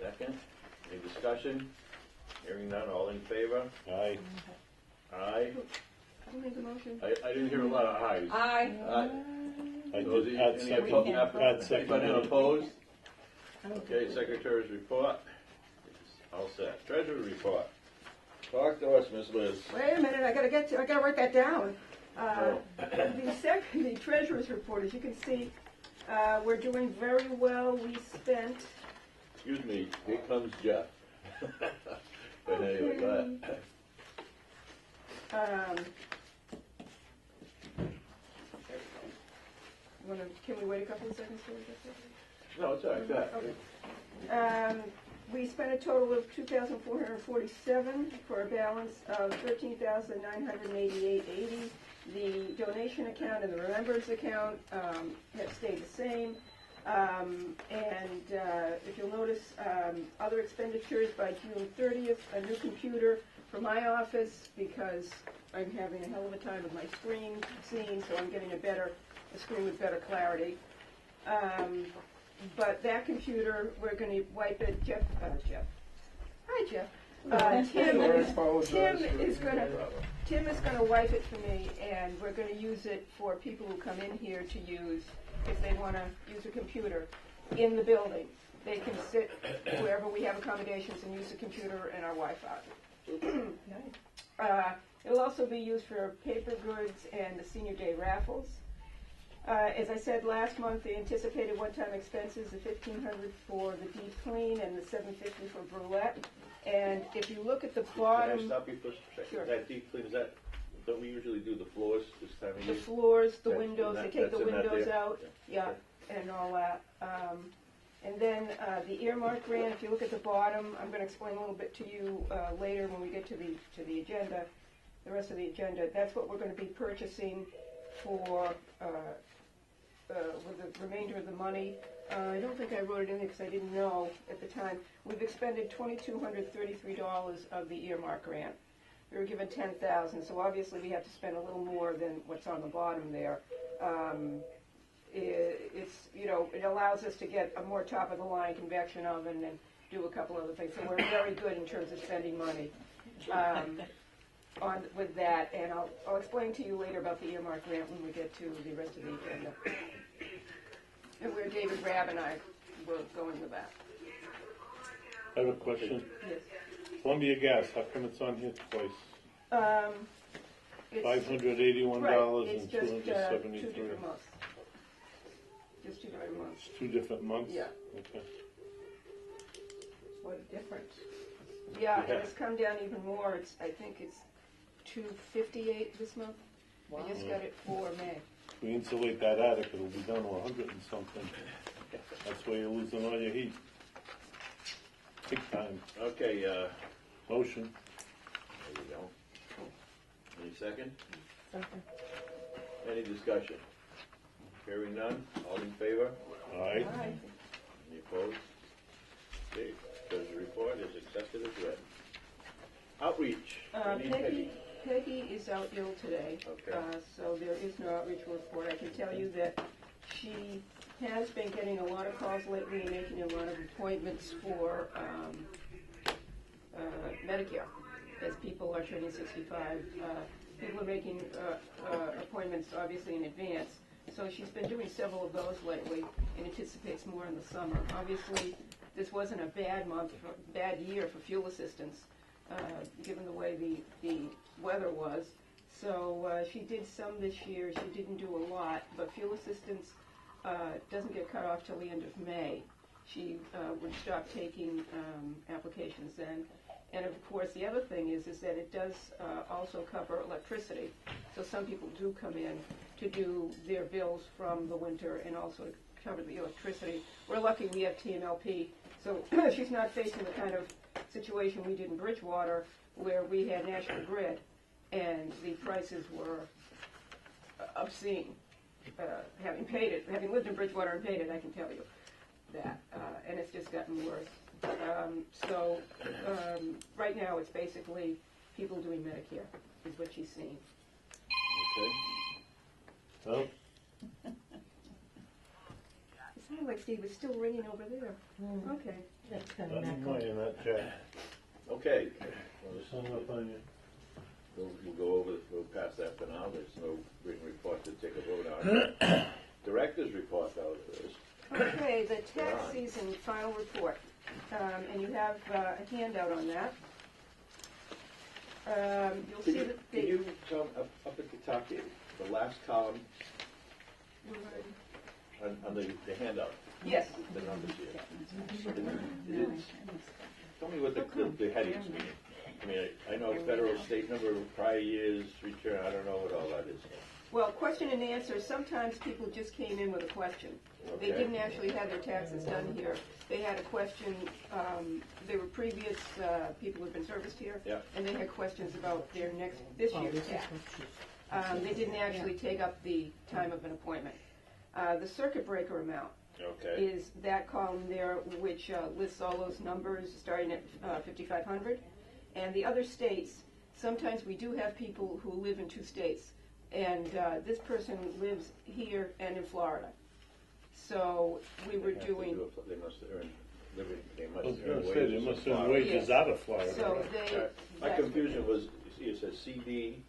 Second. Any discussion? Hearing none, all in favor? Aye. Aye. I'll make the motion. I didn't hear a lot of ayes. Aye. I Those did any Pat second. opposed? Pat second. Anybody opposed? Okay, Secretary's report. All set. Treasury report. Talk to us, Ms. Liz. Wait a minute, I gotta write that down. The treasurer's report, as you can see, we're doing very well. We spent, Excuse me, here comes Jeff. But anyway, go ahead. Can we wait a couple of seconds till we get there? No, it's all right, go ahead. Okay. We spent a total of $2,447 for a balance of $13,988.80. The donation account and the remembrance account have stayed the same. If you'll notice, other expenditures by June 30th, a new computer for my office because I'm having a hell of a time with my screen seeing, so I'm getting a screen with better clarity. But that computer, we're going to wipe it. Jeff. Hi, Jeff. Tim is going to wipe it for me, and we're going to use it for people who come in here to use if they want to use a computer in the building. They can sit wherever we have accommodations and use the computer and our Wi-Fi. It'll also be used for paper goods and the senior day raffles. As I said last month, the anticipated one-time expenses of $1,500 for the deep clean and the $750 for brulette. And if you look at the bottom, Can I stop you for a second? Sure. That deep clean, don't we usually do the floors this time of the year? floors, the That's- windows, and they that- take the that's in that windows there? out, yeah, and all that. And then the earmark grant, if you look at the bottom, I'm going to explain a little bit to you later when we get to the agenda, the rest of the agenda. That's what we're going to be purchasing for with the remainder of the money. I don't think I wrote it in there because I didn't know at the time. We've expended $2,233 of the earmark grant. We were given $10,000, so obviously we have to spend a little more than what's on the bottom there. It allows us to get a more top-of-the-line convection oven and do a couple other things. So we're very good in terms of spending money with that. And I'll explain to you later about the earmark grant when we get to the rest of the agenda. And where David Rabb and I will go in the back. I have a question. Yes. Columbia Gas, how come it's on here twice? It's, $581 right, it's and just 273. 2 different months. Just 2 different months. It's 2 different months? Yeah. Okay. What a difference. Yeah, and it's come down even more. I think it's $258 this month. Wow. I just got it for May. If we insulate that attic, it'll be down to 100 and something. That's where you're losing all your heat. Big time. Okay, Motion. there you go. Any second? Second. Any discussion? Hearing none, all in favor? Aye. Aye. Any opposed? Okay, treasury report is accepted as read. Outreach. We need Peggy is out ill today, Okay. so there is no outreach report. I can tell you that she has been getting a lot of calls lately and making a lot of appointments for Medicare as people are turning 65. People are making appointments obviously in advance. So she's been doing several of those lately and anticipates more in the summer. Obviously, this wasn't a bad year for fuel assistance, given the way the weather was. So she did some this year. She didn't do a lot, but fuel assistance doesn't get cut off till the end of May. She would stop taking applications then. And of course, the other thing is that it does also cover electricity. So some people do come in to do their bills from the winter and also to cover the electricity. We're lucky we have TMLP, so she's not facing the kind of situation we did in Bridgewater where we had National Grid and the prices were obscene. Having lived in Bridgewater and paid it, I can tell you that. And it's just gotten worse. Right now it's basically people doing Medicare is what she's seeing. Okay. Well, It sounded like right, Steve, it's still ringing over there. Okay. That's kind Let of me know macro. in that chat. Okay. It's hung up on you. We'll go over, we'll pass that for now. There's no written report to take a vote on. Director's report, though, there is. Okay, the tax season final report, and you have a handout on that. You'll see that Can you tell, up at the top here, the last column on the handout, Yes, the numbers here. Tell me what the headings mean. I mean, I know federal, state number, prior years, return, I don't know what all that is. well, question and answer, sometimes people just came in with a question. They Okay. didn't actually have their taxes done here. They had a question, they were previous people who've been serviced here, Yeah. and they had questions about their this Oh, year's this is tax. what she's. They didn't actually take up the time of an appointment. The circuit breaker amount Okay, is that column there, which lists all those numbers starting at 5,500. And the other states, sometimes we do have people who live in two states, and this person lives here and in Florida. So we were doing, They must earn living, they I must was earn gonna say, they wages. must in earn Florida. wages out of Florida. so they. My that's- confusion was, you see, it says CD,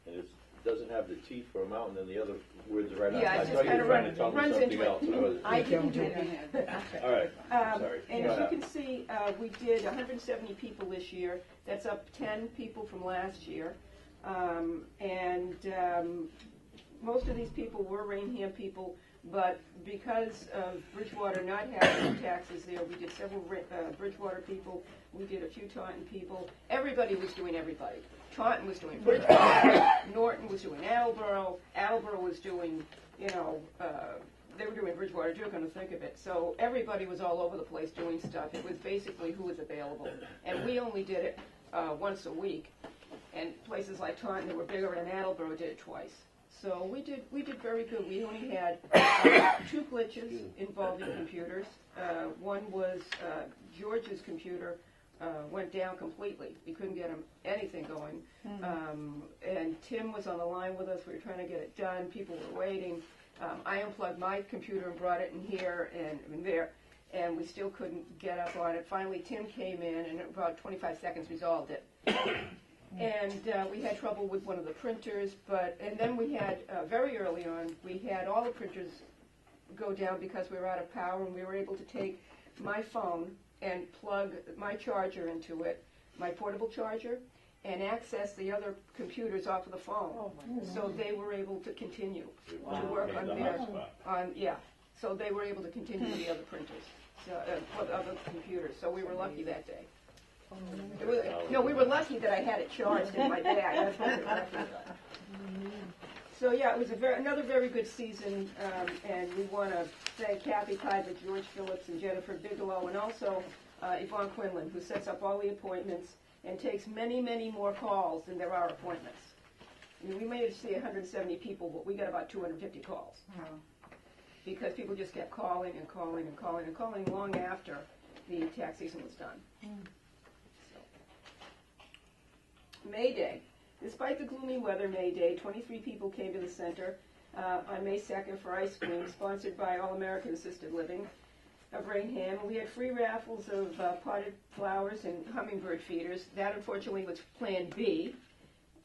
and it doesn't have the T for amount, and then the other words are right on. Yeah, it I just thought you kinda were trying to tell me runs something into it. else. and I was- I didn't do it. All right, I'm sorry. And Go as you ahead. can see, we did 170 people this year. That's up 10 people from last year. Most of these people were Raynham people, but because of Bridgewater not having taxes there, we did several Bridgewater people, we did a few Taunton people. Everybody was doing everybody. Taunton was doing Bridgewater, Norton was doing Attleboro was doing, they were doing Bridgewater too, come to think of it. So everybody was all over the place doing stuff. It was basically who was available. And we only did it once a week. And places like Taunton that were bigger than Attleboro did it twice. So we did very good. We only had 2 glitches involving computers. One was George's computer went down completely. We couldn't get anything going. And Tim was on the line with us. We were trying to get it done. People were waiting. I unplugged my computer and brought it in here and there, and we still couldn't get up on it. Finally, Tim came in, and in about 25 seconds resolved it. And we had trouble with one of the printers, and then we had, very early on, we had all the printers go down because we were out of power, and we were able to take my phone and plug my charger into it, my portable charger, and access the other computers off of the phone. So they were able to continue to work on The their, hotspot. so they were able to continue with the other printers, with other computers, so we were lucky that day. No, we were lucky that I had it charged in my bag. That's what we were lucky about. So yeah, it was another very good season, and we want to thank Kathy Piper, George Phillips, and Jennifer Bigelow, and also Yvonne Quinlan, who sets up all the appointments and takes many, many more calls than there are appointments. I mean, we may see 170 people, but we got about 250 calls. Because people just kept calling and calling and calling and calling long after the tax season was done. May Day. Despite the gloomy weather May Day, 23 people came to the center on May 2nd for ice cream, sponsored by All American Assisted Living of Raynham. We had free raffles of potted flowers and hummingbird feeders. That, unfortunately, was Plan B.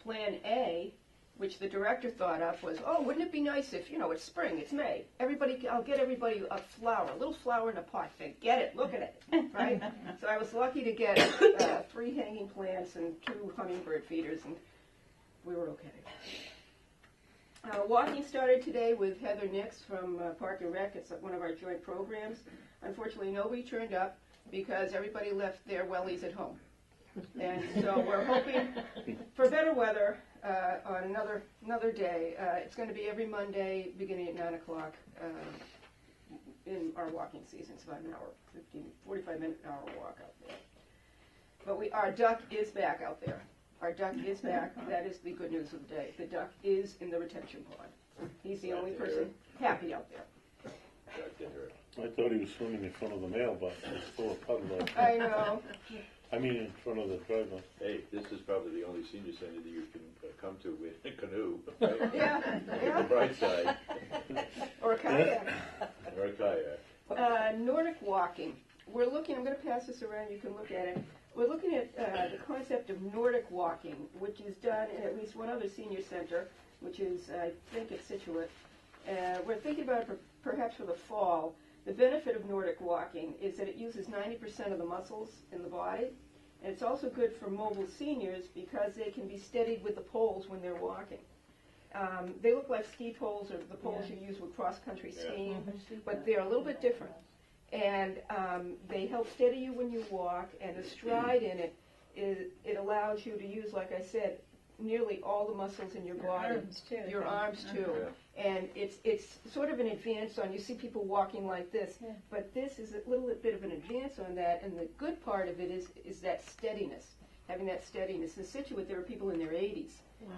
Plan A, which the director thought up, was, oh, wouldn't it be nice if, it's spring, it's May. I'll get everybody a flower, a little flower in a pot. They get it, look at it, right? So I was lucky to get 3 hanging plants and 2 hummingbird feeders, and we were okay. Walking started today with Heather Nix from Park and Rec. It's one of our joint programs. Unfortunately, nobody turned up because everybody left their wellies at home. And so we're hoping for better weather on another day. It's going to be every Monday beginning at 9 o'clock in our walking season. It's about an hour, 45-minute hour walk out there. But our duck is back out there. Our duck is back. That is the good news of the day. The duck is in the retention pond. He's the only person happy out there. I thought he was swimming in front of the mailbox. It's full of puddle out I there. know. I mean, in front of the driveway. Hey, this is probably the only senior center that you can come to with a canoe, right? Yeah, Look at the bright side. Or a kayak. Or a kayak. walking. We're looking, I'm going to pass this around, you can look at it. We're looking at the concept of Nordic walking, which is done in at least one other senior center, which is, I think, at Situate. We're thinking about it perhaps for the fall. The benefit of Nordic walking is that it uses 90% of the muscles in the body, and it's also good for mobile seniors because they can be steadied with the poles when they're walking. They look like ski poles or the poles you use with cross-country skiing, but they're a little bit different. And they help steady you when you walk, and the stride in it, it allows you to use, like I said, nearly all the muscles in your body. Arms too. Your arms too. And it's sort of an advance on, you see people walking like this, but this is a little bit of an advance on that, and the good part of it is that steadiness, having that steadiness. In Situate, there are people in their 80s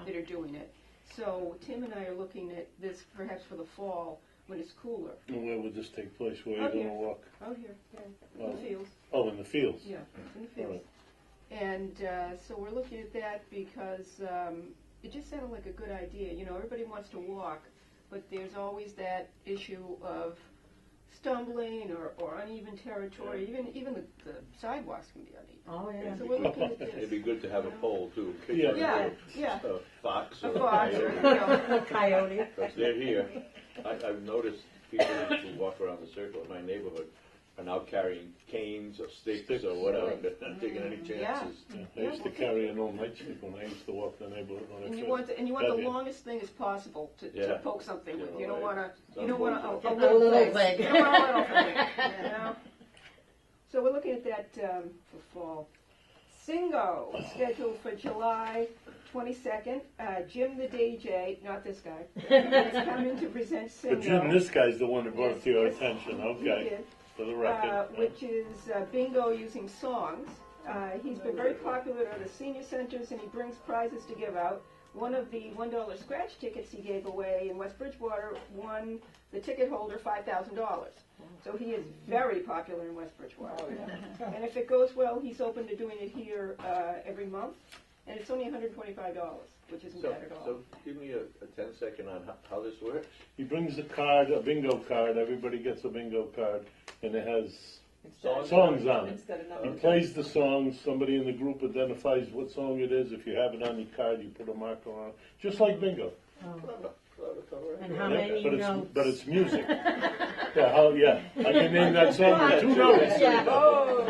that are doing it. So Tim and I are looking at this perhaps for the fall when it's cooler. And where would this take place? Where are you going to walk? Out here, in the fields. Oh, in the fields? Yeah, in the fields. Right. And so we're looking at that because it just sounded like a good idea. You know, everybody wants to walk, but there's always that issue of stumbling or uneven territory. Even the sidewalks can be uneven. Oh, yeah. So we're looking at this. It'd be good to have a pole too. Yeah. A fox A or fox, coyote. or, you know. Coyote. Because they're here. I've noticed people who walk around the circle in my neighborhood are now carrying canes or sticks or whatever. Really? They're not taking any chances. I used to carry an old nightstick when I used to walk the neighborhood. When And I you first want the got here. longest thing as possible to Yeah. poke something with. Yeah, You don't right. want to. You Some don't want point. a A little thing. thing. You don't want a little thing. You know? So we're looking at that for fall. Singo scheduled for July 22nd. Jim the DJ, not this guy, is coming to present Singo. But Jim, this guy's the one that brought it to your Yes, attention. he Okay, did. for the record. Which is bingo using songs. He's been very popular at the senior centers, and he brings prizes to give out. One of the $1 scratch tickets he gave away in West Bridgewater won the ticket holder $5,000. So he is very popular in West Bridgewater. And if it goes well, he's open to doing it here every month. And it's only $125, which isn't bad at all. So give me a 10-second on how this works. He brings a card, a bingo card. Everybody gets a bingo card, and it has songs on it. He plays the songs. Somebody in the group identifies what song it is. If you have it on your card, you put a marker on it, just like bingo. Clever, And how Yeah, many notes? but it's music. Yeah, I can name that song with 2 notes. Yeah. Oh,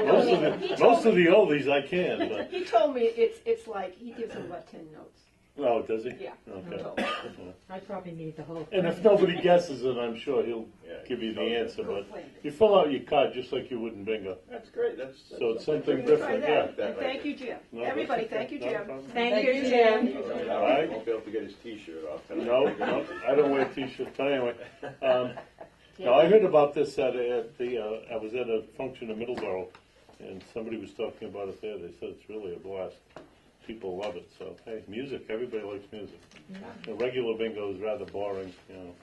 Most of the oldies I can, but he told me it's like he gives them about 10 notes. oh, does he? Yeah. Okay. I probably need the whole. And if nobody guesses it, I'm sure he'll Yeah, give you the okay. answer. But you fill out your card just like you would in bingo. That's great. That's So it's something We're gonna try different, that. yeah. And thank you, Jim. No, Everybody, that's okay. thank you, Not a Jim. problem. Thank you, Jim. I All right. won't be able to get his T-shirt off. No, I don't wear t-shirts. But anyway, now I heard about this I was at a function in Middleborough, and somebody was talking about it there. They said it's really a blast. People love it. So hey, music. Everybody likes music. The regular bingo is rather boring. You know,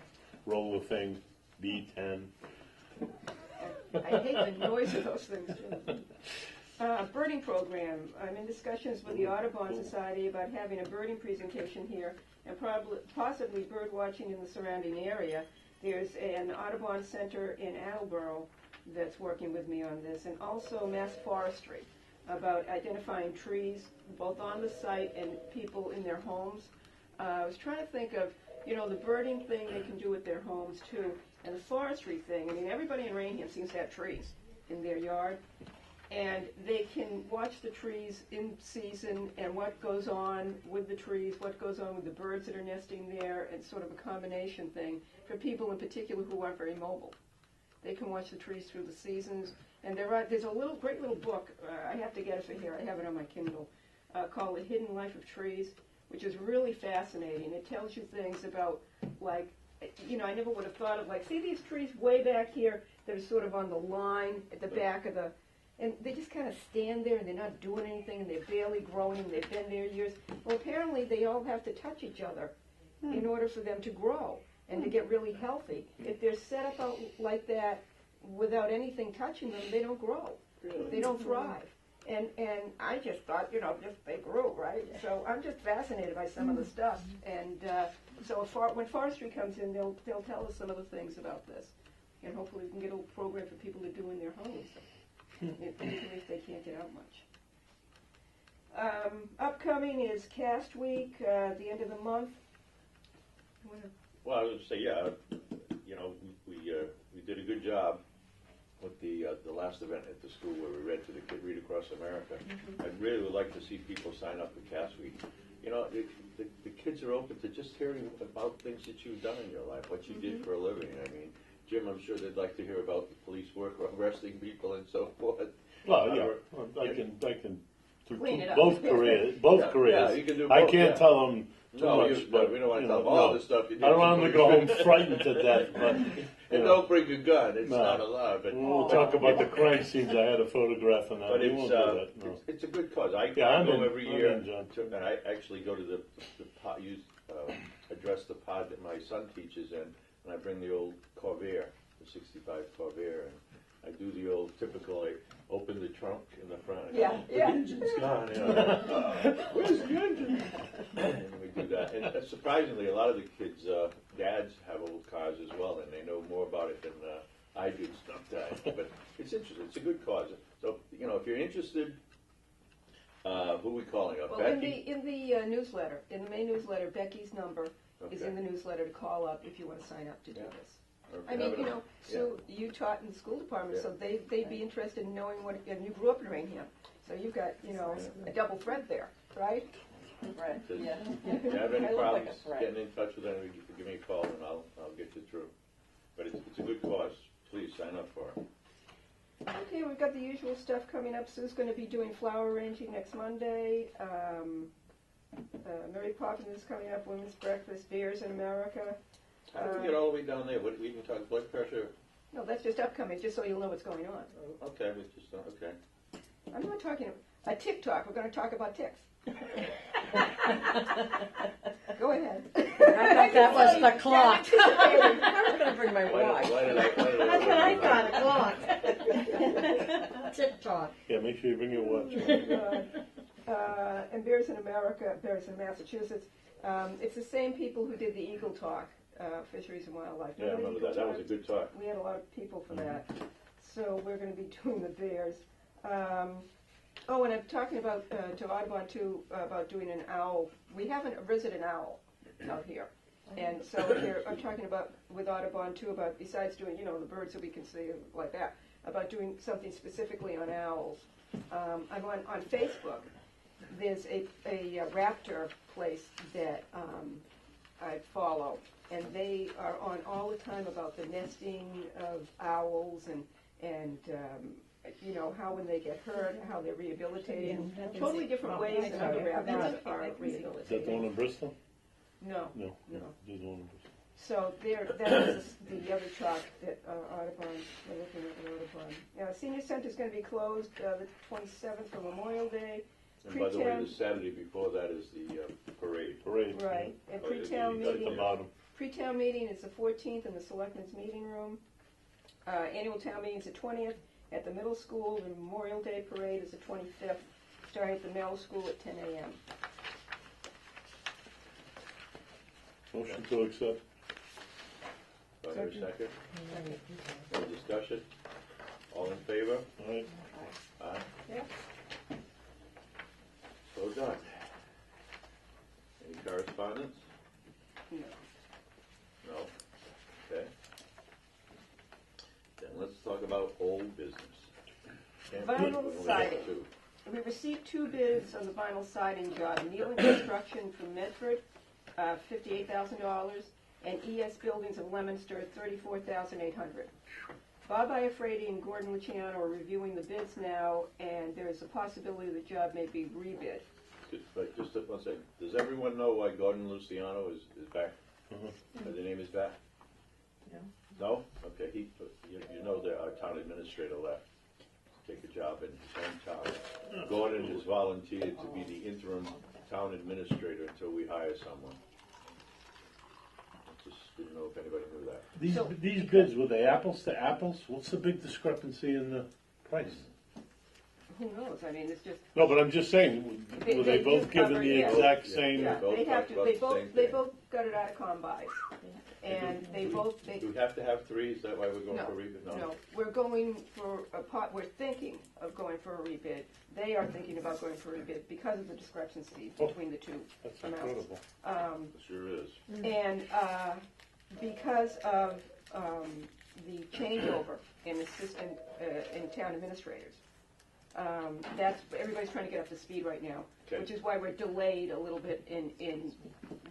roll the thing, B10. I hate the noise of those things, too. Birding program. I'm in discussions with the Audubon Society about having a birding presentation here and possibly bird watching in the surrounding area. There's an Audubon Center in Attleboro that's working with me on this, and also Mass Forestry about identifying trees both on the site and people in their homes. I was trying to think of, the birding thing they can do at their homes too, and the forestry thing. I mean, everybody in Raynham seems to have trees in their yard, and they can watch the trees in season and what goes on with the trees, what goes on with the birds that are nesting there, and sort of a combination thing for people in particular who aren't very mobile. They can watch the trees through the seasons, and there's a great little book, I have to get it for here, I have it on my Kindle, called The Hidden Life of Trees, which is really fascinating. It tells you things about, like, I never would have thought of, like, see these trees way back here that are sort of on the line at the back of the, and they just kind of stand there and they're not doing anything and they're barely growing and they've been there years. Well, apparently they all have to touch each other in order for them to grow and to get really healthy. If they're set up out like that without anything touching them, they don't grow. They don't thrive. And I just thought, just they grew, right? So I'm just fascinated by some of the stuff. And so when forestry comes in, they'll tell us some of the things about this. and hopefully we can get a program for people to do in their homes, particularly if they can't get out much. Upcoming is Cast Week, the end of the month. Well, I was gonna say, yeah, you know, we did a good job with the last event at the school where we read to the kid, Read Across America. I really would like to see people sign up for Cast Week. You know, the kids are open to just hearing about things that you've done in your life, what you did for a living. I mean, Jim, I'm sure they'd like to hear about the police work, arresting people and so forth. Well, yeah, I can do Clean it up. both careers. Both careers. Yeah, you can do I both, can't yeah. tell them too No, much, but we don't want to tell them all the stuff you did. I don't want them to go home frightened to death. But And don't bring a gun. It's No. not allowed. But we'll talk about the crime scenes. I had a photograph on that. But We won't do that. No. it's a good cause. I I'm go in. every I'm year, in, John. and I actually go to the pod, address the pod that my son teaches in, and I bring the old Corvair, the 65 Corvair, and I do the old typical, I open the trunk in the front. And Yeah, the yeah. engine's gone. You know. Where's the engine? And we do that. And surprisingly, a lot of the kids' dads have old cars as well, and they know more about it than I do sometimes. But it's interesting. It's a good cause. So, you know, if you're interested, who are we calling up? Well, in Becky? the newsletter, in the May newsletter, Becky's number is Okay. in the newsletter to call up if you want to sign up to do Yeah. this. Or if I you mean, have you it- know, Sue, you taught in the school department, Yeah. so they'd be interested in knowing what, and you grew up in Raynham, so you've got, you know, a double thread there, right? Right, Does- yeah. If you have any I look like problems a threat. getting in touch with them, you can give me a call and I'll get you through. But it's a good cause. Please sign up for it. Okay, we've got the usual stuff coming up. Sue's going to be doing flower arranging next Monday. Mary Poppins is coming up, Women's Breakfast, Beers in America. How do we get all the way down there? What, we can talk blood pressure? No, that's just upcoming, just so you'll know what's going on. Okay, we just, okay. I'm not talking, a TikTok, we're going to talk about ticks. Go ahead. I thought that was the clock. Anticipating. I was gonna bring my watch. Why did I? That's what I thought, a clock. TikTok. Yeah, make sure you bring your watch. And Bears in America, Bears in Massachusetts, it's the same people who did the Eagle Talk, Fisheries and Wildlife. Yeah, I remember that. That was a good talk. We had a lot of people for that. So we're going to be doing the bears. Oh, and I'm talking about, to Audubon too, about doing an owl. We have a resident owl out here. And so here, I'm talking about, with Audubon too, about besides doing, you know, the birds that we can see like that, about doing something specifically on owls. I'm on Facebook. There's a raptor place that I follow, and they are on all the time about the nesting of owls and you know, how when they get hurt, how they're rehabilitated. Totally different ways that the raptors are Is that the one rehabilitated. in Bristol? No. No. No. There's one in Bristol. So that is the other talk that Audubon, we're looking at Audubon. Senior Center's going to be closed the 27th for Memorial Day. And by the way, Pre-town- the Saturday before that is the parade. Parade. Right, and Oh, pre-town you got At the meeting. bottom. Pre-town meeting is the 14th in the Selectmen's Meeting Room. Annual town meeting is the 20th at the middle school. The Memorial Day parade is the 25th, starting at the middle school at 10 a.m. Motion to accept. Do I hear a second? Any discussion? All in favor? All right. Aye. Yep. So done. Any correspondence? No. No? Okay. Then let's talk about old business. Can't Vinyl believe we're only siding. up to- We received 2 bids on the vinyl siding job. Nealon Construction from Medford, $58,000, and ES Buildings of Leominster, $34,800. Bob Iafredi and Gordon Luciano are reviewing the bids now, and there is a possibility the job may be rebid. But just one second, does everyone know why Gordon Luciano is back? Mhm. The name is back? No. No? Okay, you know that our town administrator left to take a job in his hometown. Gordon has volunteered to be the interim town administrator until we hire someone. I just didn't know if anybody knew that. These bids, were they apples to apples? What's the big discrepancy in the price? Who knows? I mean, it's just, No, but I'm just saying, were they both given the Yeah. exact Yeah. same? yeah, both they have talked to, about they the both, same they thing. both got it out of combis. And they both, they, Do we have to have three? Is that why we're going No, for a rebid? no, we're going for a pot, we're thinking of going for a rebid. They are thinking about going for a rebid because of the discrepancy between the two That's amounts. incredible. It sure is. And because of the changeover in assistant, in town administrators, that's, everybody's trying to get up to speed right now, Okay. which is why we're delayed a little bit in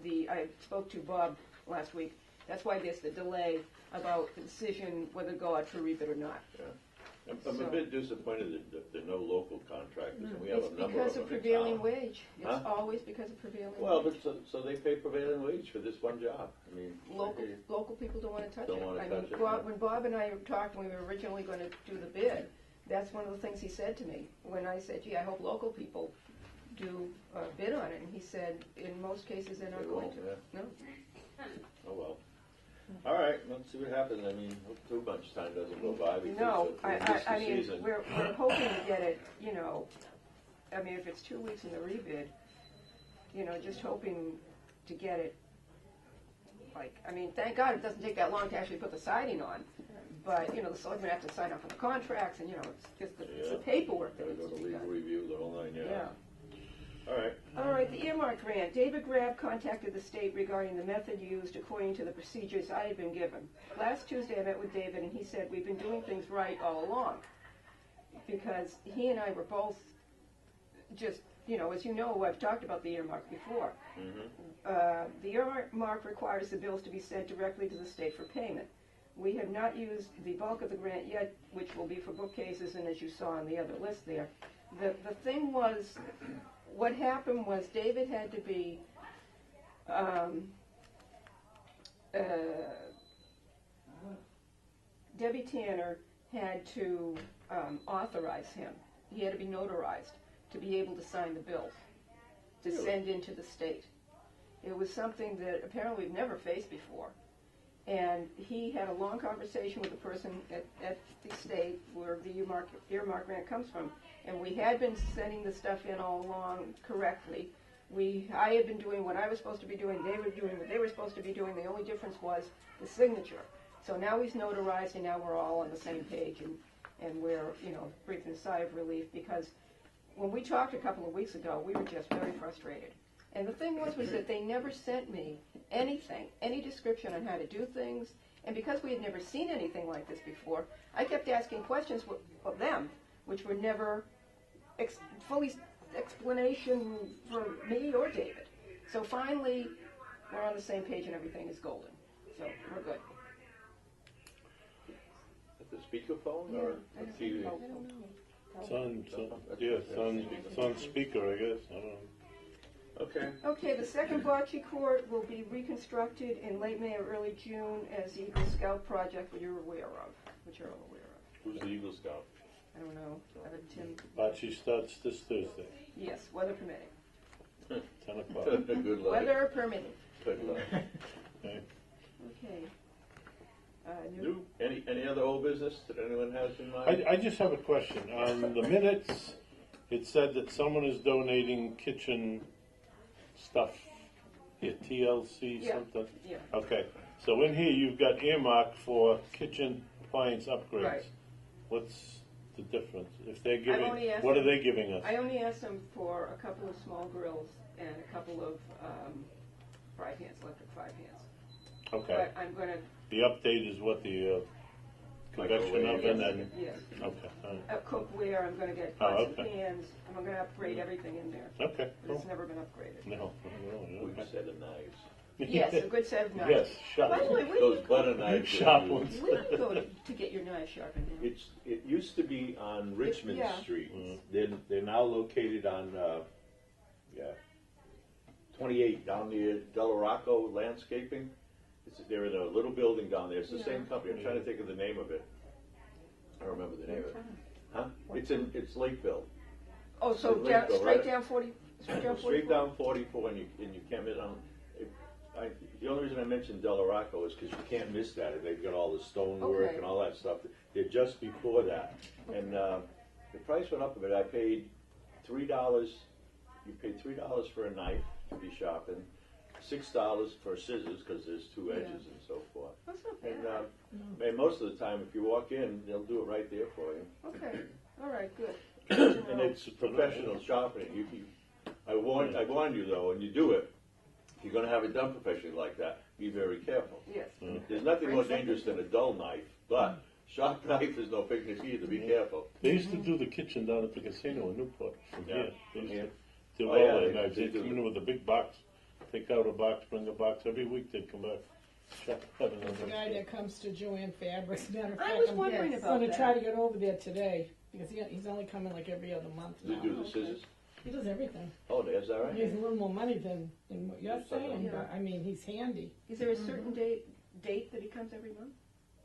the, I spoke to Bob last week, that's why there's the delay about the decision whether to go out for rebid or not. Yeah. I'm a So- bit disappointed that there are no local contractors, and we have It's a number because of of them in prevailing town. wage. It's Huh? always because of prevailing Well, wage. but so they pay prevailing wage for this one job. I mean, Local people don't want to touch Don't it. wanna I mean, touch it, Bob, yeah. when Bob and I talked, when we were originally going to do the bid, that's one of the things he said to me. When I said, gee, I hope local people do a bid on it, and he said, in most cases, they're they not going won't, to. yeah. No. Oh, well. All right, let's see what happens. I mean, hope too much time doesn't go by because No, we'll miss the I mean, season. we're hoping to get it, you know, I mean, if it's 2 weeks in the rebid, you know, just hoping to get it, like, I mean, thank God it doesn't take that long to actually put the siding on. But, you know, the selectmen have to sign off on the contracts and, you know, it's just it's the Yeah. paperwork that Gotta needs go to to be legal done. review, the whole nine yards. Yeah. All right. All right, the earmark grant. David Grab contacted the state regarding the method used according to the procedures I had been given. Last Tuesday I met with David and he said we've been doing things right all along. Because he and I were both just, you know, as you know, I've talked about the earmark before. The earmark requires the bills to be sent directly to the state for payment. We have not used the bulk of the grant yet, which will be for bookcases and as you saw on the other list there. The thing was, what happened was David had to be Debbie Tanner had to authorize him. He had to be notarized to be able to sign the bills to Really? send into the state. It was something that apparently we've never faced before. And he had a long conversation with the person at the state where the earmark grant comes from. And we had been sending the stuff in all along correctly. I had been doing what I was supposed to be doing, they were doing what they were supposed to be doing. The only difference was the signature. So now he's notarized and now we're all on the same page and we're, you know, breathing a sigh of relief because when we talked a couple of weeks ago, we were just very frustrated. And the thing was that they never sent me anything, any description on how to do things. And because we had never seen anything like this before, I kept asking questions of them, which were never fully explanation for me or David. So finally, we're on the same page and everything is golden. So we're good. At the speakerphone or I the TV? don't know. It's on speaker, I guess. I don't know. Okay. Okay, the second bocce court will be reconstructed in late May or early June as the Eagle Scout project, which you're all aware of. Who's the Eagle Scout? I don't know. Tim. Bocce starts this Thursday, Yes, weather permitting. 10 o'clock. Good luck. Weather permitting. Good luck. Okay. Okay. New? Any other old business that anyone has in mind? I just have a question. On the minutes, it said that someone is donating kitchen stuff. Here, TLC Yeah. something? Yeah. Okay. So in here, you've got earmarked for kitchen appliance upgrades. Right. What's the difference? If they're only giving, asked what are them- they giving us? I only asked them for a couple of small grills and a couple of electric five hands. Okay. But I'm going to, The update is what the convection Microwave. oven and, yes, okay. All right. cookware, I'm going to get Oh, pots and okay. pans, and I'm going to upgrade everything in there. Okay, But it's cool. never been upgraded. No, really, Good okay. set of knives. Yes, a good set of knives. Yes, sharp. By the way, where do Those you go, butter knives. Sharp that you- ones. where do you go to get your knives sharpened now? It used to be on Richmond Yeah. Street. Mhm. They're now located on 28 down near Delarocco Landscaping. They're in a little building down there. It's the same company. I'm trying to think of the name of it. I don't remember the name of it. Huh? It's Lakeville. Oh, so It's down, Lakeville, straight right? down 40, straight down 44? Straight down 44, and you can't miss. The only reason I mentioned Delarocco is because you can't miss that. They've got all the stonework Okay. and all that stuff. They're just before that, and the price went up a bit. I paid $3. You paid $3 for a knife to be sharpened, $6 for scissors, because there's two edges Yeah. and so forth. That's not bad. And most of the time, if you walk in, they'll do it right there for you. Okay, all right, good. And it's professional shopping. I warn you though, when you do it, if you're gonna have it done professionally like that, be very careful. Yes. There's nothing more dangerous than a dull knife, but sharp knife is no picnic either. Be careful. They used to do the kitchen down at the casino in Newport from Yeah. here. They used to do Oh, all yeah, their they- knives. they They'd do come the- in with a big box, take out a box, bring a box. Every week they'd come back. Shop having The guy that comes to Joanne Fabrics, matter of I fact, was I'm wondering about gonna try to that. get over there today, because he's only coming like every other month They now. do the scissors. He does everything. Oh, is that right? He has a little more money than what you're saying, Yeah. but, I mean, he's handy. Is there a certain date that he comes every month?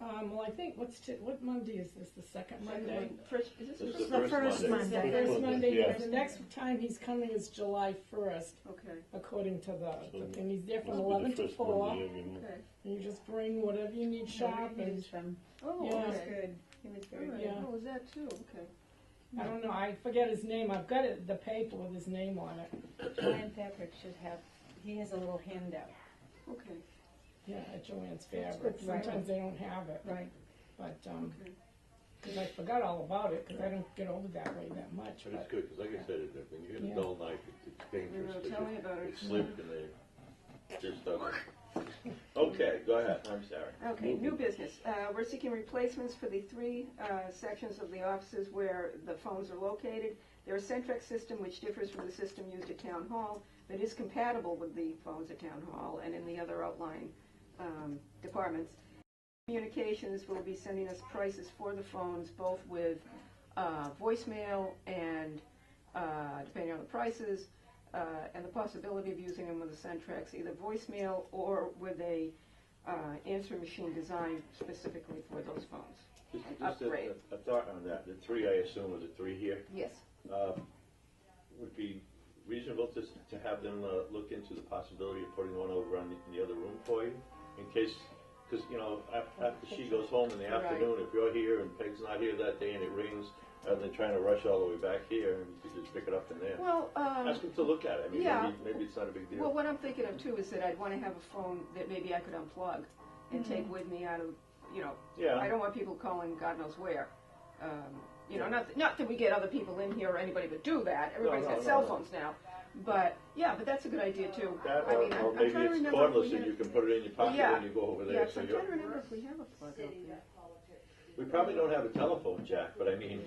Well, I think, what Monday is this, the second Monday? First, is this This the is first? the first The Monday. first Monday, Yeah. the next time he's coming is July 1st, Okay, according to the thing. He's there from Must be 11 the to first 4. Monday every month. okay. And you just bring whatever you need sharp and, Oh, Yeah. okay. Good. All right. Yeah. Oh, is that too? Okay. I don't know, I forget his name. I've got it, the paper with his name on it. Joanne Fabric should have, he has a little handout. Okay. Yeah, at Joanne's That's Fabric. good, right. Sometimes they don't have it. Right. But, Okay. because I forgot all about it, because I don't get over that way that much. But But it's good, because like I said, when you hit Yeah. a dull knife, it's dangerous. No, 'cause tell me about it. They slip and they just doesn't. Okay, go ahead. I'm sorry. Okay, new business. We're seeking replacements for the three sections of the offices where the phones are located. They're a Centrex system which differs from the system used at Town Hall, but is compatible with the phones at Town Hall and in the other outlying departments. Communications will be sending us prices for the phones, both with voicemail and, depending on the prices, and the possibility of using them with a Centrex, either voicemail or with a answering machine designed specifically for those phones. Just Upgrade. a thought on that. The three, I assume, are the three here. Yes. Would be reasonable to have them look into the possibility of putting one over in the other room for you, in case, because, you know, after she goes home in the Right. afternoon, if you're here and Peg's not here that day and it rings, rather than trying to rush all the way back here, you could just pick it up in there. Well, Ask them to look at it. I mean, yeah. maybe it's not a big deal. well, what I'm thinking of too is that I'd want to have a phone that maybe I could unplug and take with me out of, you know, Yeah. I don't want people calling God knows where. You know, not that we get other people in here or anybody would do that. Everybody's got cell phones now. But, yeah, but that's a good idea too. That, I mean, or I'm maybe trying to it's remember if we cordless and had- you can put it in your pocket Yeah. when you go over there. Yeah, So I'm you're, trying to remember if we have a plug out there. we probably don't have a telephone jack, but I mean,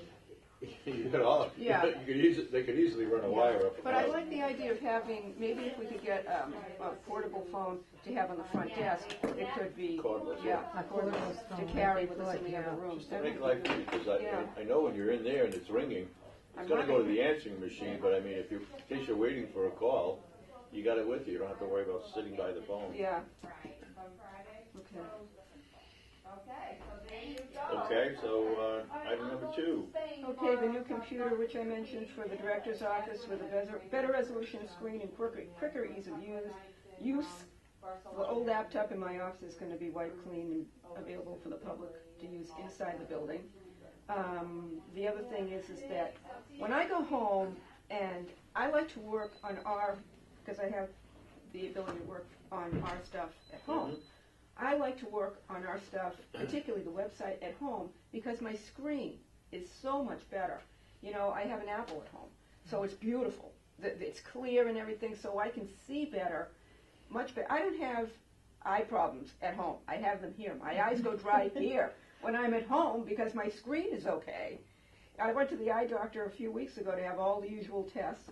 you could all, Yeah. you could they could easily run a wire up. But I like the idea of having, maybe if we could get a portable phone to have on the front desk, it could be, Cordless, yeah, A cordless cordless to phone, carry that'd with be us in good, the other yeah. rooms. Just to make life easy, because Yeah. I know when you're in there and it's ringing, I'm it's gonna not go to gonna- the answering machine, but I mean, in case you're waiting for a call, you got it with you. You don't have to worry about sitting by the phone. Yeah. Okay, so, item number 2. Okay, the new computer which I mentioned for the director's office with a better resolution screen and quicker ease of use. The old laptop in my office is going to be wiped clean and available for the public to use inside the building. The other thing is that when I go home and I like to work on because I have the ability to work on our stuff at home. I like to work on our stuff, particularly the website at home, because my screen is so much better. You know, I have an Apple at home, so it's beautiful. It's clear and everything, so I can see better, much better. I don't have eye problems at home. I have them here. My eyes go dry here when I'm at home because my screen is okay. I went to the eye doctor a few weeks ago to have all the usual tests,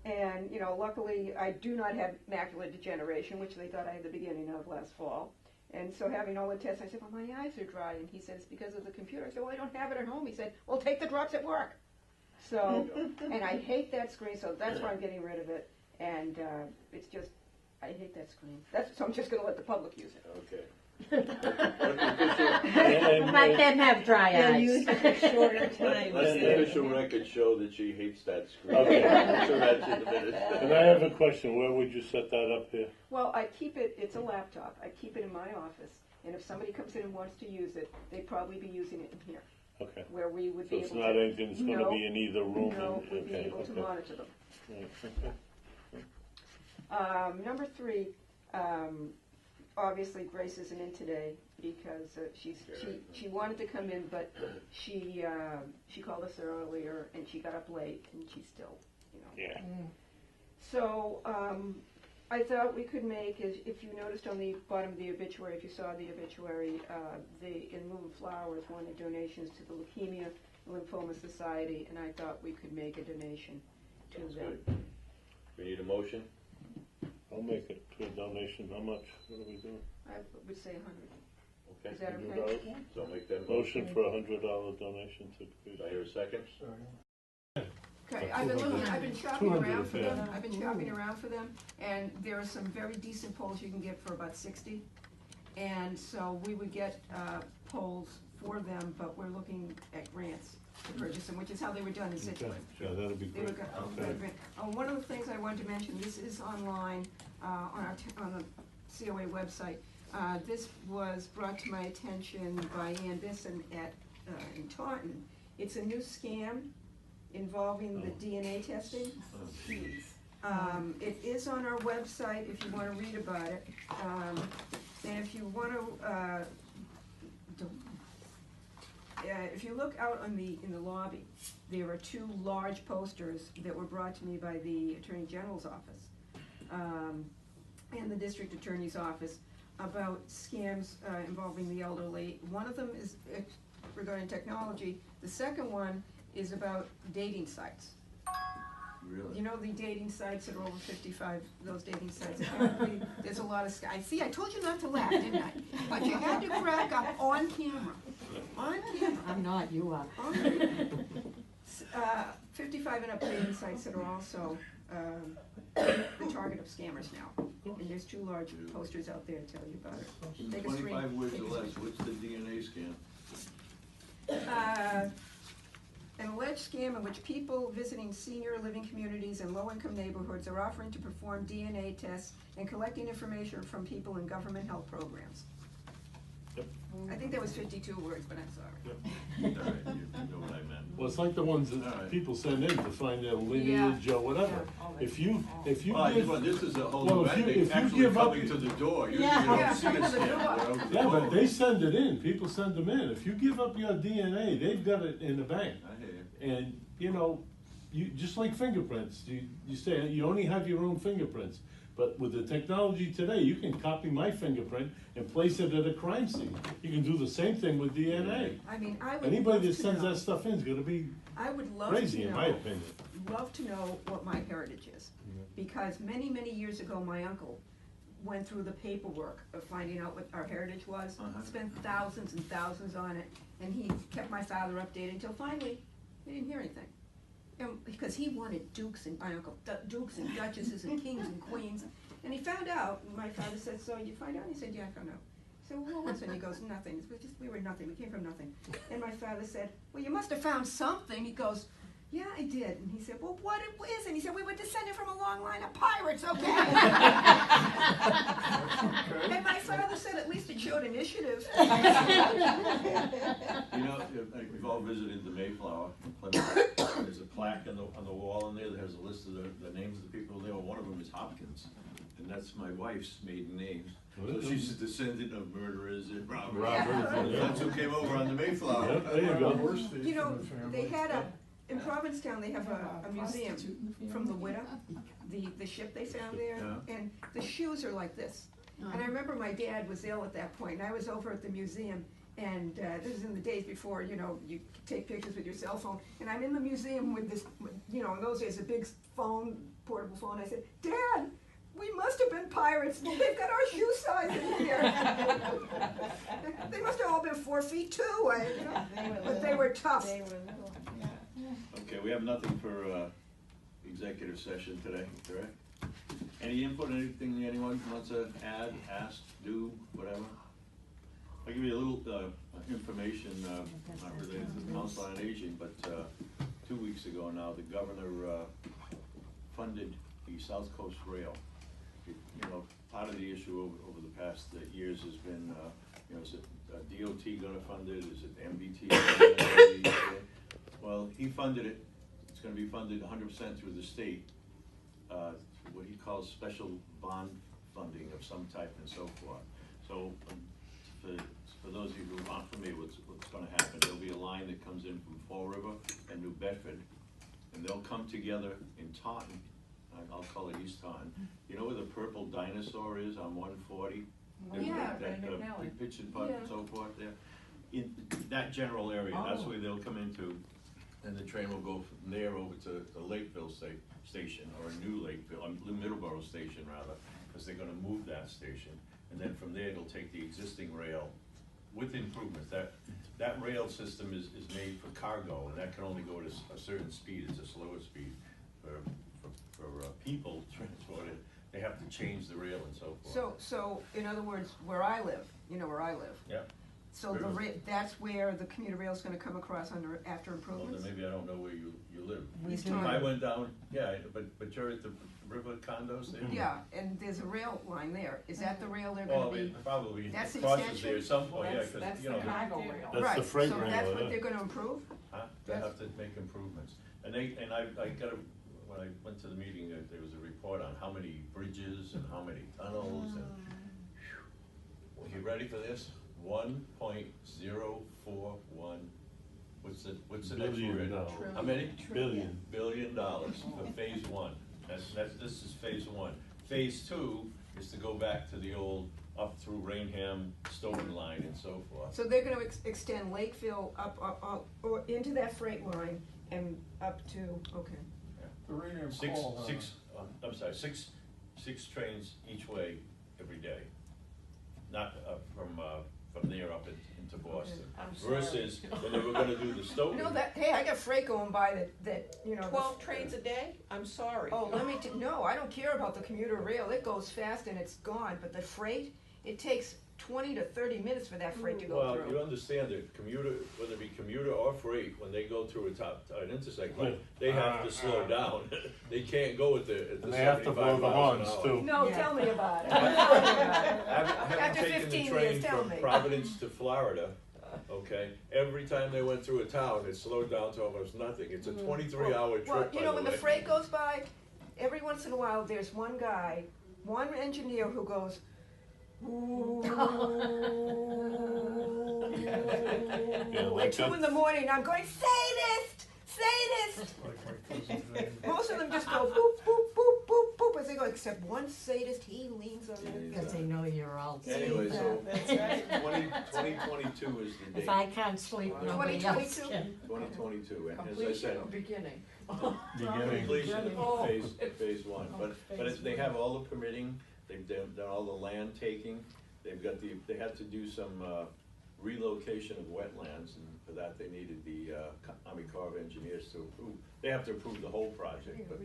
and, you know, luckily I do not have macular degeneration, which they thought I had the beginning of last fall. And so having all the tests, I said, well, my eyes are dry. And he said, it's because of the computer. I said, well, I don't have it at home. He said, well, take the drops at work. So, and I hate that screen, so that's why I'm getting rid of it. And it's just, I hate that screen. So I'm just going to let the public use it. Okay. Let the official- And- Let them have dry they'll eyes. use it for shorter let times. the official record show that she hates that screen. Okay. I'm sure that's in the And minutes. I have a question. Where would you set that up here? Well, I keep it, it's a laptop. I keep it in my office. And if somebody comes in and wants to use it, they'd probably be using it in here, Okay. where we would So be it's able not to. anything that's going to No. be in either room? No, we'd be Okay, able to okay. monitor them. Yeah, okay. Number 3, Obviously, Grace isn't in today because she wanted to come in, but she called us earlier and she got up late and she's still, you know. Yeah. So I thought we could make, if you noticed on the bottom of the obituary, if you saw the obituary, in lieu of flowers wanted donations to the Leukemia and Lymphoma Society, and I thought we could make a donation to Sounds them. good. We need a motion? I'll make it to a donation. How much? What are we doing? I would say 100. Okay. Is that $100? okay? So I'll make that Motion motion. for $100 donation to Do I hear a second? Okay, I've been shopping 200, around for them, yeah. I've been shopping around for them, and there are some very decent poles you can get for about 60. And so we would get, poles for them, but we're looking at grants to purchase them, which is how they were done in Okay. Situate. Yeah, that'd be They were great. good. One of the things I wanted to mention, this is online, on the COA website. This was brought to my attention by Ann Bisson in Taunton. It's a new scam involving the DNA testing. It is on our website if you wanna read about it. And if you wanna, if you look out in the lobby, there are two large posters that were brought to me by the Attorney General's office, and the District Attorney's office about scams involving the elderly. One of them is regarding technology. The second one is about dating sites. Really? You know the dating sites that are over 55, those dating sites, apparently, there's a lot of, I see, I told you not to laugh, didn't I? But you had to crack up on camera. On camera. I'm not, you are. On camera. 55 and up dating sites that are also the target of scammers now. And there's two large posters out there to tell you about it. Take a screen. 25 words or less, what's the DNA scan? An alleged scam in which people visiting senior living communities and low-income neighborhoods are offering to perform DNA tests and collecting information from people in government health programs. Yep. I think that was 52 words, but I'm sorry. All right, you know what I meant. Well, it's like the ones that All right. people send in to find their lineage or whatever. Yeah. If you Well, give, this is a whole Well, new if you- ending, if you actually give up- coming to the door. Usually Yeah. you don't Yeah, see coming a to the scan, door. they're out the yeah, but door. they send it in. People send them in. If you give up your DNA, they've got it in the bank. I hear you. And you know, you just like fingerprints. You say you only have your own fingerprints. But with the technology today, you can copy my fingerprint and place it at a crime scene. You can do the same thing with DNA. I mean, I would Anybody love that to sends know. that stuff in is going to be I would love crazy, to in my know, opinion. love to know what my heritage is. Because many, many years ago, my uncle went through the paperwork of finding out what our heritage was, spent thousands and thousands on it, and he kept my father updated until finally, he didn't hear anything. And because he wanted dukes and, my uncle, dukes and duchesses and kings and queens, and he found out, and my father said, so you find out? He said, yeah, I found out. So what was it? And he goes, nothing. We were nothing. We came from nothing. And my father said, well, you must have found something. He goes, yeah, I did. And he said, well, what is it? And he said, we were descended from a long line of pirates, okay? And my father said, at least it showed initiative. You know, we've all visited the Mayflower in Plymouth. There's a plaque on the wall in there that has a list of the names of the people there. One of them is Hopkins, and that's my wife's maiden name. So she's a descendant of murderers and robbers. Robbers, yeah. That's who came over on the Mayflower. Yep, there you go. You know, they had in Provincetown, they have a museum from the widow, the ship they found there, Yeah. and the shoes are like this. And I remember my dad was ill at that point, and I was over at the museum, and this is in the days before, you know, you could take pictures with your cell phone, and I'm in the museum with this, you know, in those days, a big phone, portable phone. I said, Dad, we must have been pirates. They've got our shoe size in here. They must have all been 4 feet too, you know? But they were tough. They were little, yeah. Okay, we have nothing for executive session today, correct? Any input, anything anyone wants to add, ask, do, whatever? I'll give you a little information, not related to the Council on Aging, but 2 weeks ago now, the governor funded the South Coast Rail. You know, part of the issue over the past years has been, you know, is it DOT gonna fund it, is it MBT? Well, he funded it, it's gonna be funded 100% through the state, what he calls special bond funding of some type and so forth. So, for those of you who aren't familiar with what's gonna happen, there'll be a line that comes in from Fall River and New Bedford, and they'll come together in Taunton, I'll call it East Taunton. You know where the purple dinosaur is on 140? Yeah, That, Raynham Channel. pitch and putt and Yeah. so forth there. In that general area, that's Oh. where they'll come into, and the train will go from there over to the Lakeville station, or New Lakeville, New Middleborough station rather, because they're gonna move that station. And then from there, it'll take the existing rail with improvements. That rail system is made for cargo, and that can only go to a certain speed. It's a slower speed. For people transported, they have to change the rail and so forth. So, in other words, where I live, you know where I live. Yep. So that's where the commuter rail's gonna come across after Well, improvements? then maybe I don't know where you live. East If I Taunton. went down, yeah, but you're at the river condos there? Yeah, and there's a rail line there. Is that the rail they're Well, gonna be? it probably That's the crosses extension? there at some point, yeah, That's because, you the know, cargo Yeah. rail. That's Right, the freight so rail, that's yeah. what they're gonna improve? they have to make improvements. And I got when I went to the meeting, there was a report on how many bridges and how many tunnels and, well, you ready for this? 1.041, what's the next Billion word? dollars. How many? Billion. $1 billion for phase one. This is phase one. Phase two is to go back to the old up through Raynham, Stoughton line and so forth. So they're gonna extend Lakeville up, or into that freight line and up to, okay. The Raynham Six trains each way every day, not from there up into Boston. I'm sorry. Versus when they were gonna do the Stoughton. You know that, hey, I got freight going by that, you know. the- 12 trains a day? I'm sorry. Oh, no, I don't care about the commuter rail, it goes fast and it's gone, but the freight, it takes 20 to 30 minutes for that freight to go Well, you through. understand that commuter, whether it be commuter or freight, when they go through an intersection, they have to slow down. They can't go at the And they have to 75 blow the miles an horns hour. too. No, Yeah. tell me about it. Tell me about it. Having After taken 15 the train years, tell from me. Providence to Florida, okay, every time they went through a town, it slowed down to almost nothing. It's a 23-hour trip, Well, by you know, when the way. freight goes by, every once in a while, there's one guy, one engineer who goes, ooh. like At 2 in the morning, I'm going, sadist, sadist. Like my cousin's name. Most of them just go boop, boop, boop, boop, boop, as they go, except one sadist, he leans on that. Because they know you're all. Anyway, so That's right. 2022 is the If date, I can't sleep, nobody else 2022? can. 2022, and as I Completion said, or beginning? Beginning. completion Oh. of phase one, but phase they one. have all the permitting, they've done all the land taking, they've got they had to do some relocation of wetlands, and for that they needed the Army Corps of Engineers to approve. They have to approve the whole project, but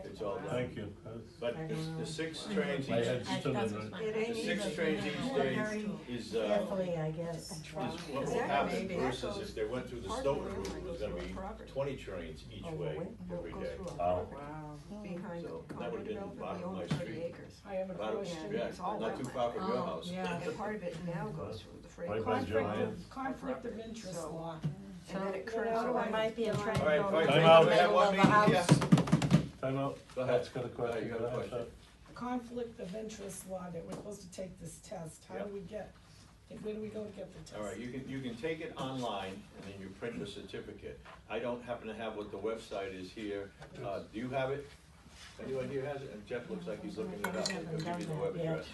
it's all done. Thank you. But the 6 trains My each, head's still in it. It the ain't 6 easy. trains each day is Carefully, I guess. what will Exactly. happen Maybe. versus That if they went through the goes Stoughton part of the route, rail it was line gonna goes be through property. 20 trains each way every Goes day. through a Wow. property behind So the that would've been development, bottom we of own my 30 street. acres. I have a About it, question. Yeah, it's all not too wetland. far from your Oh, house. yeah. And part of it now goes through the freight. Right by line. Joanne's. Conflict of interest So- law. And then it curves You know, So around. it might be a train All right, going all right, Time in out. the we have middle one of the meeting house. here. Time out. Go ahead. That's got a question. You got a Go ahead, question. Conflict of interest law that we're supposed to take this test. How do we get, where do we go to get the test? All right, you can take it online, and then you print the certificate. I don't happen to have what the website is here. Do you have it? Anyone here has it? And Jeff looks like he's looking it up. He'll give you the web address.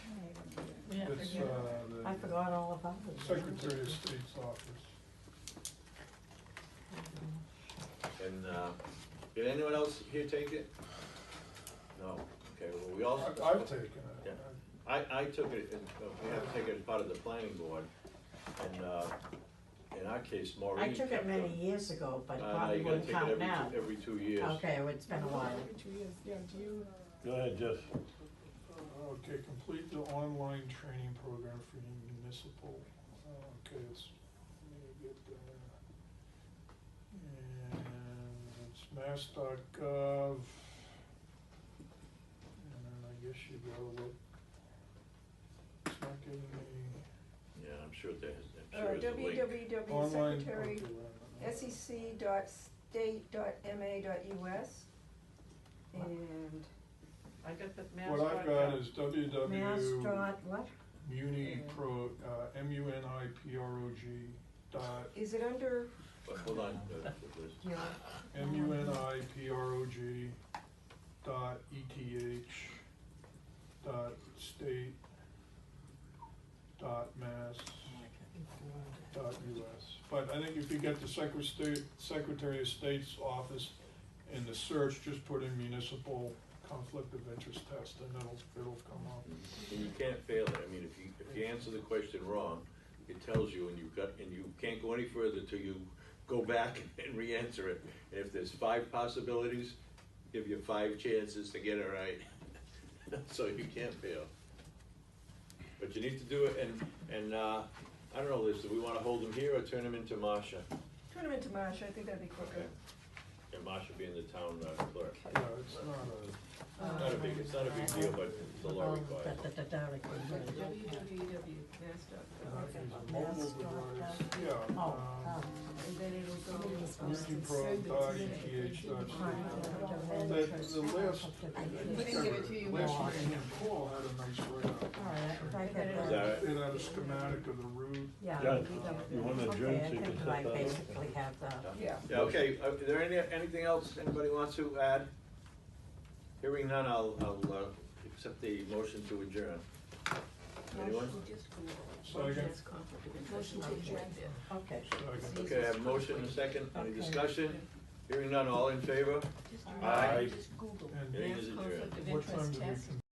Yeah, It's I the forgot all about it. Secretary of State's office. And, did anyone else here take it? No, okay, well, we also. I've taken it. Yeah. I took it, we have to take it as part of the planning board, and, in our case, Maureen. I took it kept many years ago, but it Now probably you gotta wouldn't take it count now. every 2 years. Okay, well, it's been a while. Every 2 years, yeah, do you, Go ahead, Jeff. Okay, complete the online training program for municipal, okay, let me get there. And it's mass.gov. And then I guess you gotta look. It's not giving me Yeah, I'm sure there's a link. online. www.secretary, okay, wait a minute. sec.state.ma.us, and I got the mass. What I've got is www. Mass what? Munipro, MUNIPROG dot, Is it under, Hold on, Liz. Yeah. MUNIPROG dot ETH dot state dot mass dot US. But I think if you get the Secretary of State's office in the search, just put in municipal conflict of interest test and it'll come up. And you can't fail it, I mean, if you answer the question wrong, it tells you, and you can't go any further till you go back and re-answer it. And if there's 5 possibilities, give you 5 chances to get it right, so you can't fail. But you need to do it, and I don't know, Liz, do we wanna hold them here or turn them into Marcia? Turn them into Marcia, I think that'd be quicker. Okay. And Marcia being the town clerk. Yeah, it's not a, It's not a big deal, but the law requires it. www.mass.gov. mobile device, yeah. Oh, And then it'll go. Munipro dot ETH dot state. The last, We didn't give it to you. last meeting, Paul had a nice write-up. all right, if I Is could, that right? It had a schematic of the route. yeah. John, you wanna adjourn so you Okay, I can think set I that up? basically have the, Yeah. Yeah, okay, is there anything else anybody wants to add? Hearing none, I'll accept the motion to adjourn. Anyone? Second. Motion to adjourn. okay. Second. Okay, I have a motion and a second, any Okay. discussion? Hearing none, all in favor? Just Aye. Just Google And Meeting mass is adjourned. conflict of what time interest did we test.